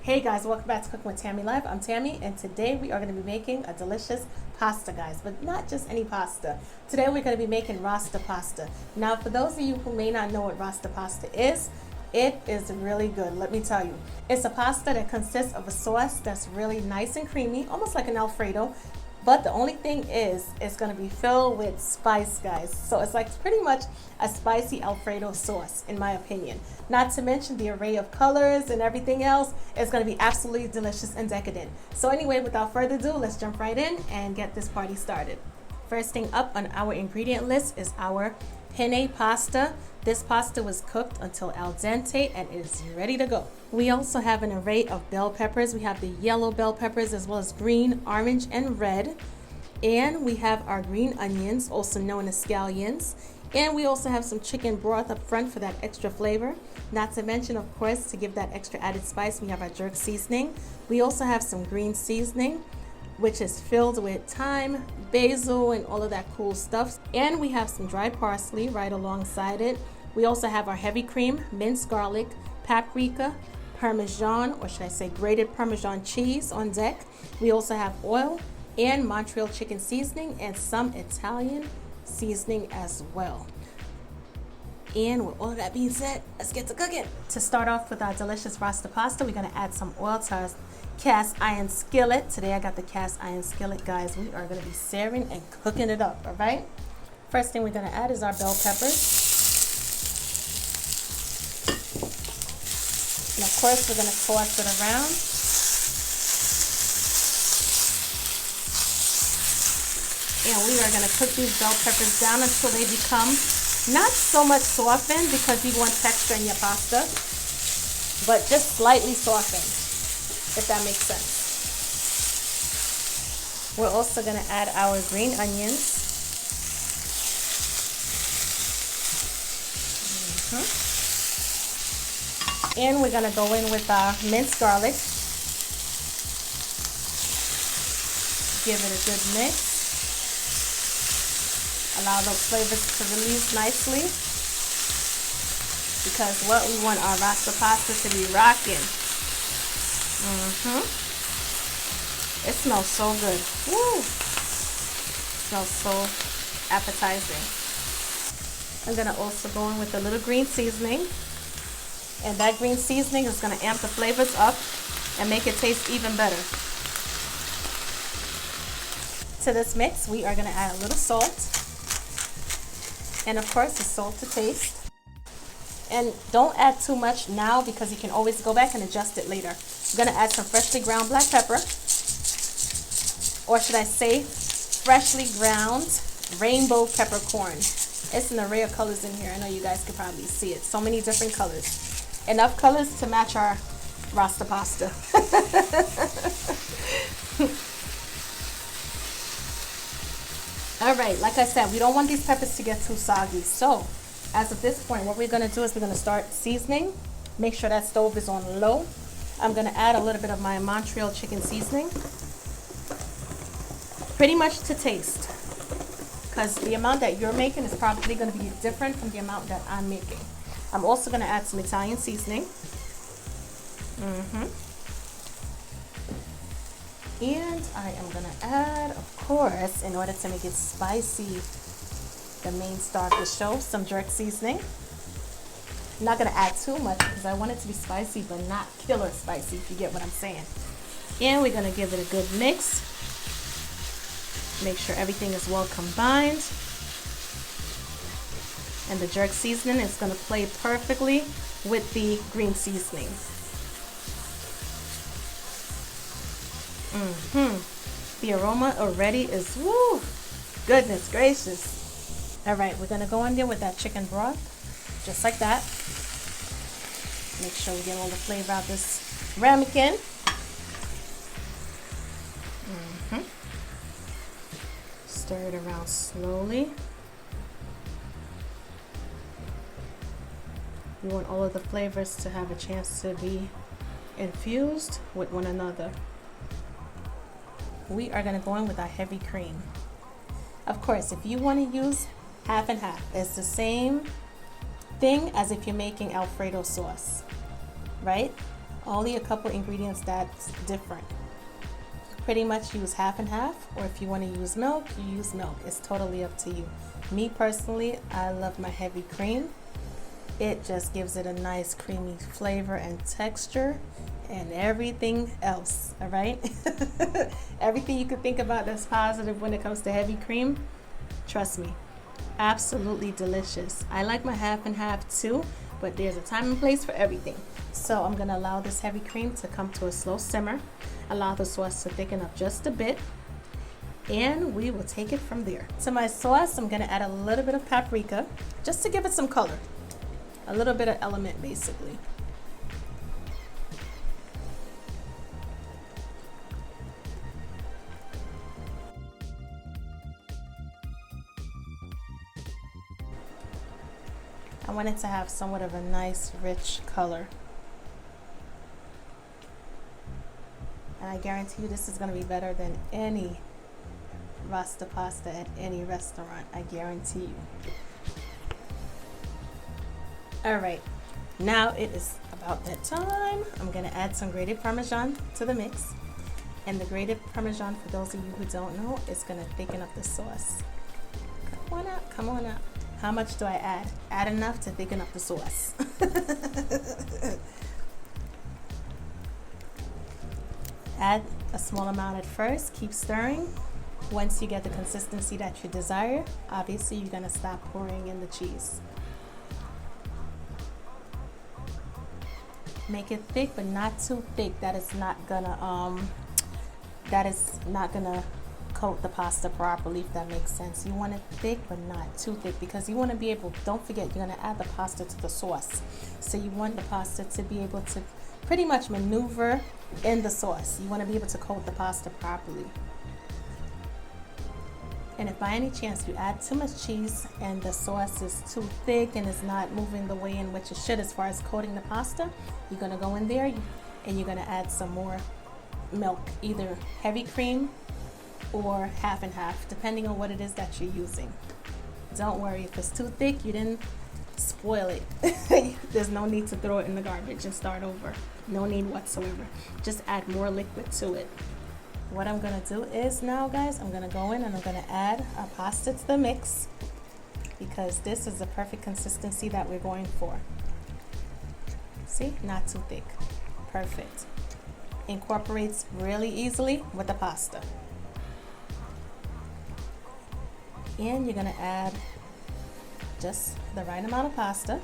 Hey guys, welcome back to Cooking with Tammy Live. I'm Tammy, and today we are going to be making a delicious pasta, guys, but not just any pasta. Today we're going to be making Rasta pasta. Now, for those of you who may not know what Rasta pasta is, it is really good, let me tell you. It's a pasta that consists of a sauce that's really nice and creamy, almost like an Alfredo. But the only thing is, it's going to be filled with spice, guys. So it's like pretty much a spicy Alfredo sauce, in my opinion. Not to mention the array of colors and everything else. It's going to be absolutely delicious and decadent. So anyway, without further ado, let's jump right in and get this party started. First thing up on our ingredient list is our penne pasta. This pasta was cooked until al dente and is ready to go. We also have an array of bell peppers. We have the yellow bell peppers as well as green, orange, and red. And we have our green onions, also known as scallions. And we also have some chicken broth up front for that extra flavor. Not to mention, of course, to give that extra added spice, we have our jerk seasoning. We also have some green seasoning, which is filled with thyme, basil, and all of that cool stuff. And we have some dry parsley right alongside it. We also have our heavy cream, minced garlic, paprika, Parmesan, or should I say grated Parmesan cheese on deck. We also have oil and Montreal Chicken Seasoning and some Italian seasoning as well. And with all of that being said, let's get to cooking. To start off with our delicious Rasta pasta, we're gonna add some oil to our cast iron skillet. Today I got the cast iron skillet, guys. We are gonna be searing and cooking it up, all right? First thing we're gonna add is our bell peppers. And of course, we're gonna toss it around. And we are gonna cook these bell peppers down until they become not so much softened, because you want texture in your pasta, but just slightly softened, if that makes sense. We're also gonna add our green onions. And we're gonna go in with our minced garlic. Give it a good mix. Allow those flavors to release nicely, because what we want our Rasta pasta to be rocking. It smells so good. Woo! Smells so appetizing. I'm gonna also go in with a little green seasoning, and that green seasoning is gonna amp the flavors up and make it taste even better. To this mix, we are gonna add a little salt. And of course, the salt to taste. And don't add too much now, because you can always go back and adjust it later. I'm gonna add some freshly ground black pepper, or should I say freshly ground rainbow peppercorn. It's an array of colors in here. I know you guys can probably see it. So many different colors. Enough colors to match our Rasta pasta. All right, like I said, we don't want these peppers to get too soggy. So, as of this point, what we're gonna do is we're gonna start seasoning. Make sure that stove is on low. I'm gonna add a little bit of my Montreal Chicken Seasoning. Pretty much to taste, because the amount that you're making is probably gonna be different from the amount that I'm making. I'm also gonna add some Italian seasoning. And I am gonna add, of course, in order to make it spicy, the main star of the show, some jerk seasoning. I'm not gonna add too much, because I want it to be spicy, but not killer spicy, if you get what I'm saying. And we're gonna give it a good mix. Make sure everything is well combined. And the jerk seasoning is gonna play perfectly with the green seasoning. The aroma already is, woo, goodness gracious. All right, we're gonna go in there with that chicken broth, just like that. Make sure we get all the flavor out this ramekin. Stir it around slowly. You want all of the flavors to have a chance to be infused with one another. We are going to go in with our heavy cream. Of course, if you want to use half and half, it's the same thing as if you're making Alfredo sauce, right? Only a couple ingredients that's different. Pretty much use half and half, or if you want to use milk, you use milk. It's totally up to you. Me personally, I love my heavy cream. It just gives it a nice creamy flavor and texture and everything else, all right? Everything you could think about that's positive when it comes to heavy cream, trust me, absolutely delicious. I like my half and half too, but there's a time and place for everything. So I'm gonna allow this heavy cream to come to a slow simmer, allow the sauce to thicken up just a bit, and we will take it from there. To my sauce, I'm gonna add a little bit of paprika, just to give it some color. A little bit of element, basically. I want it to have somewhat of a nice, rich color. And I guarantee you this is going to be better than any Rasta pasta at any restaurant. I guarantee you. Alright, now it is about that time. I'm going to add some grated Parmesan to the mix. And the grated Parmesan, for those of you who don't know, is going to thicken up the sauce. Come on out, come on out. How much do I add? Add enough to thicken up the sauce. Add a small amount at first, keep stirring. Once you get the consistency that you desire, obviously you're going to stop pouring in the cheese. Make it thick, but not too thick. That is not gonna coat the pasta properly, if that makes sense. You want it thick, but not too thick, because you want to be able, don't forget, you're going to add the pasta to the sauce. So you want the pasta to be able to pretty much maneuver in the sauce. You want to be able to coat the pasta properly. And if by any chance you add too much cheese and the sauce is too thick and is not moving the way in which it should as far as coating the pasta, you're going to go in there and you're going to add some more milk, either heavy cream or half and half, depending on what it is that you're using. Don't worry, if it's too thick, you didn't spoil it. There's no need to throw it in the garbage and start over. No need whatsoever. Just add more liquid to it. What I'm gonna do is now, guys, I'm gonna go in and I'm gonna add our pasta to the mix, because this is the perfect consistency that we're going for. See, not too thick. Perfect. Incorporates really easily with the pasta. And you're gonna add just the right amount of pasta.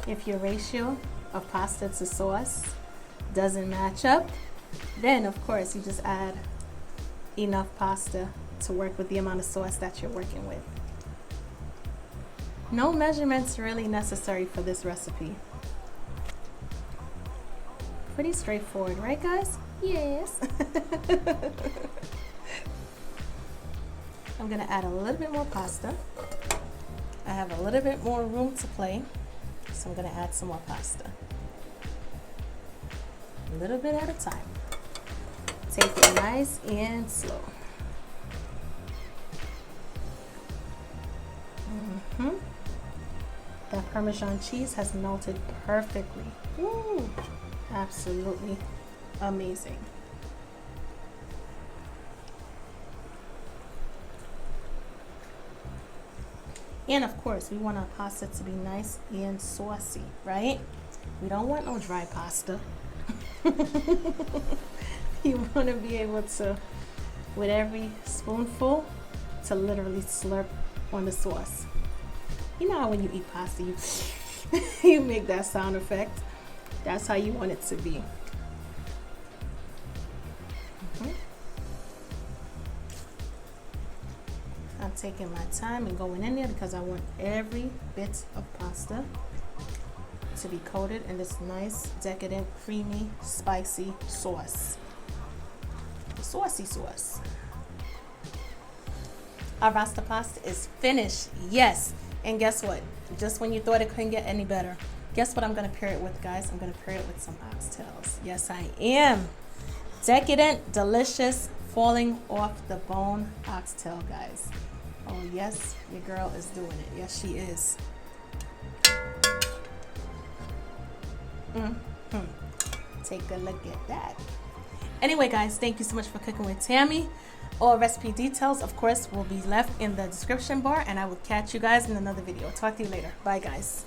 If your ratio of pasta to sauce doesn't match up, then of course you just add enough pasta to work with the amount of sauce that you're working with. No measurements really necessary for this recipe. Pretty straightforward, right guys? Yes. I'm gonna add a little bit more pasta. I have a little bit more room to play, so I'm gonna add some more pasta. A little bit at a time. Take it nice and slow. That Parmesan cheese has melted perfectly. Woo! Absolutely amazing. And of course, we want our pasta to be nice and saucy, right? We don't want no dry pasta. You want to be able to, with every spoonful, to literally slurp on the sauce. You know how when you eat pasta, you make that sound effect? That's how you want it to be. I'm taking my time and going in there because I want every bit of pasta to be coated in this nice, decadent, creamy, spicy sauce. Saucy sauce. Our Rasta pasta is finished. Yes. And guess what? Just when you thought it couldn't get any better, guess what I'm going to pair it with, guys? I'm going to pair it with some oxtails. Yes, I am. Decadent, delicious, falling off the bone oxtail, guys. Oh yes, your girl is doing it. Yes, she is. Take a look at that. Anyway, guys, thank you so much for cooking with Tammy. All recipe details, of course, will be left in the description bar, and I will catch you guys in another video. Talk to you later. Bye, guys.